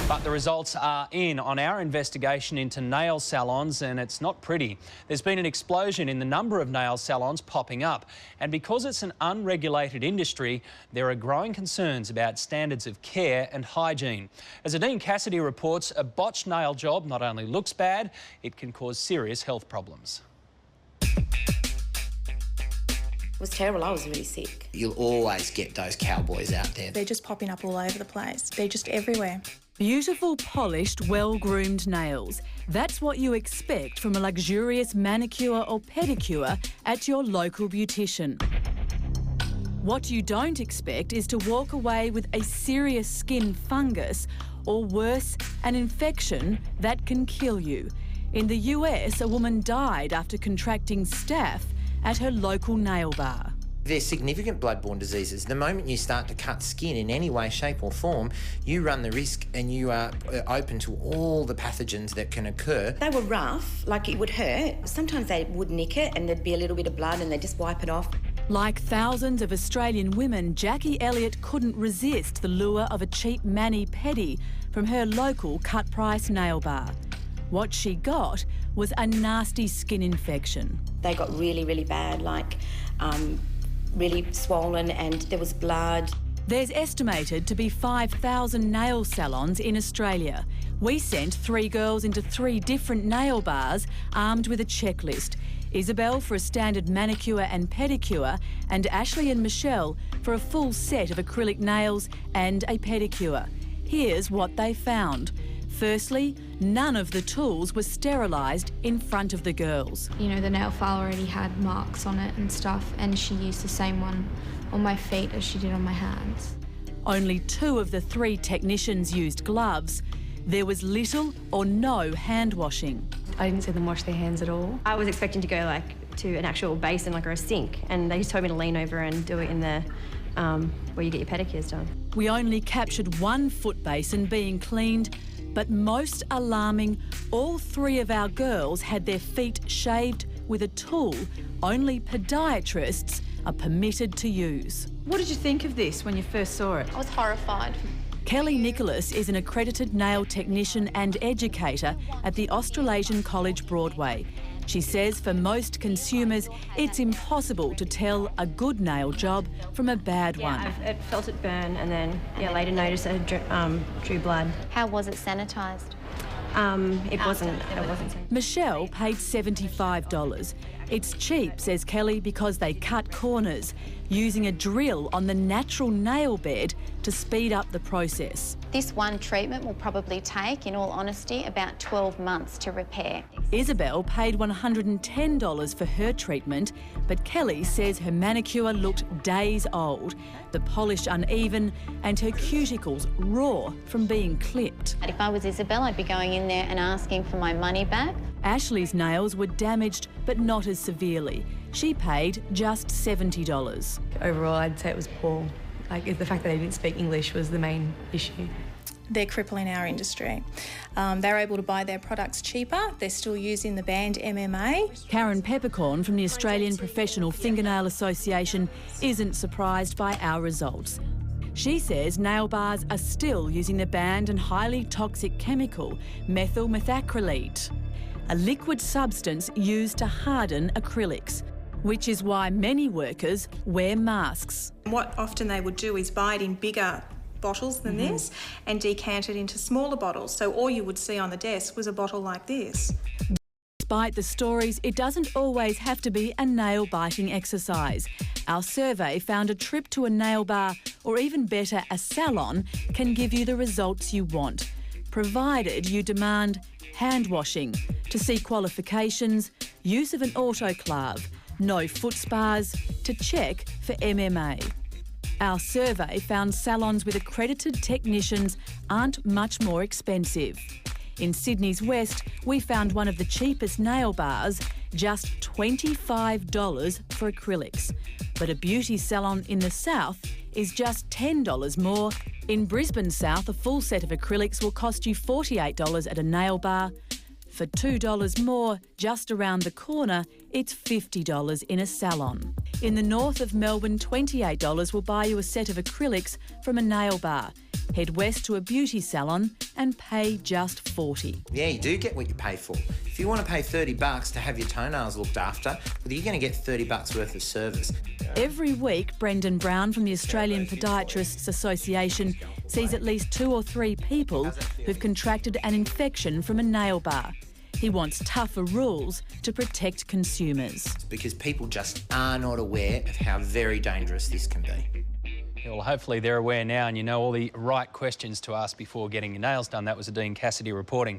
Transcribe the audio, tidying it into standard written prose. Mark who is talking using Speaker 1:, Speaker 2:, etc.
Speaker 1: But the results are in on our investigation into nail salons, and it's not pretty. There's been an explosion in the number of nail salons popping up, and because it's an unregulated industry, there are growing concerns about standards of care and hygiene. As Adine Cassidy reports, a botched nail job not only looks bad, it can cause serious health problems.
Speaker 2: It was terrible. I was really sick.
Speaker 3: You'll always get those cowboys out there.
Speaker 4: They're just popping up all over the place. They're just everywhere.
Speaker 5: Beautiful, polished, well-groomed nails. That's what you expect from a luxurious manicure or pedicure at your local beautician. What you don't expect is to walk away with a serious skin fungus or worse, an infection that can kill you. In the US, a woman died after contracting staph at her local nail bar.
Speaker 3: There's significant bloodborne diseases. The moment you start to cut skin in any way, shape or form, you run the risk and you are open to all the pathogens that can occur.
Speaker 2: They were rough, like it would hurt. Sometimes they would nick it and there'd be a little bit of blood and they'd just wipe it off.
Speaker 5: Like thousands of Australian women, Jackie Elliott couldn't resist the lure of a cheap mani-pedi from her local cut-price nail bar. What she got was a nasty skin infection.
Speaker 2: They got really, really bad, like really swollen, and there was blood.
Speaker 5: There's estimated to be 5,000 nail salons in Australia. We sent 3 girls into 3 different nail bars armed with a checklist. Isabel for a standard manicure and pedicure, and Ashley and Michelle for a full set of acrylic nails and a pedicure. Here's what they found. Firstly, none of the tools were sterilised in front of the girls.
Speaker 6: You know, the nail file already had marks on it and stuff, and she used the same one on my feet as she did on my hands.
Speaker 5: Only 2 of the 3 technicians used gloves. There was little or no hand washing.
Speaker 7: I didn't see them wash their hands at all. I was expecting to go to an actual basin or a sink, and they just told me to lean over and do it in the where you get your pedicures done.
Speaker 5: We only captured 1 foot basin being cleaned, but most alarming, all 3 of our girls had their feet shaved with a tool only podiatrists are permitted to use.
Speaker 8: What did you think of this when you first saw it?
Speaker 6: I was horrified.
Speaker 5: Kelly Nicholas is an accredited nail technician and educator at the Australasian College Broadway. She says for most consumers, it's impossible to tell a good nail job from a bad one.
Speaker 7: I felt it burn, and then later noticed it drew blood.
Speaker 6: How was it sanitised?
Speaker 7: It wasn't.
Speaker 5: Michelle paid $75. It's cheap, says Kelly, because they cut corners, using a drill on the natural nail bed to speed up the process.
Speaker 6: This one treatment will probably take, in all honesty, about 12 months to repair.
Speaker 5: Isabel paid $110 for her treatment, but Kelly says her manicure looked days old, the polish uneven and her cuticles raw from being clipped.
Speaker 6: If I was Isabel, I'd be going in there and asking for my money back.
Speaker 5: Ashley's nails were damaged, but not as severely. She paid just $70.
Speaker 7: Overall, I'd say it was poor. The fact that they didn't speak English was the main issue.
Speaker 4: They're crippling our industry. They're able to buy their products cheaper. They're still using the banned MMA.
Speaker 5: Karen Peppercorn from the Australian Professional Fingernail Association isn't surprised by our results. She says nail bars are still using the banned and highly toxic chemical methyl methacrylate, a liquid substance used to harden acrylics, which is why many workers wear masks.
Speaker 4: What often they would do is buy it in bigger bottles than this and decant it into smaller bottles. So all you would see on the desk was a bottle like this.
Speaker 5: Despite the stories, it doesn't always have to be a nail-biting exercise. Our survey found a trip to a nail bar, or even better, a salon, can give you the results you want, provided you demand hand washing, to see qualifications, use of an autoclave, no foot spas, to check for MMA. Our survey found salons with accredited technicians aren't much more expensive. In Sydney's West, we found one of the cheapest nail bars, just $25 for acrylics. But a beauty salon in the south is just $10 more. In Brisbane South, a full set of acrylics will cost you $48 at a nail bar. For $2 more, just around the corner, it's $50 in a salon. In the north of Melbourne, $28 will buy you a set of acrylics from a nail bar. Head west to a beauty salon and pay just $40.
Speaker 3: Yeah, you do get what you pay for. If you want to pay $30 to have your toenails looked after, well, you're going to get $30 worth of service.
Speaker 5: Every week, Brendan Brown from the Australian Podiatrists Association sees at least 2 or 3 people who've contracted an infection from a nail bar. He wants tougher rules to protect consumers.
Speaker 3: Because people just are not aware of how very dangerous this can be.
Speaker 1: Yeah, well, hopefully they're aware now and you know all the right questions to ask before getting your nails done. That was Dean Cassidy reporting.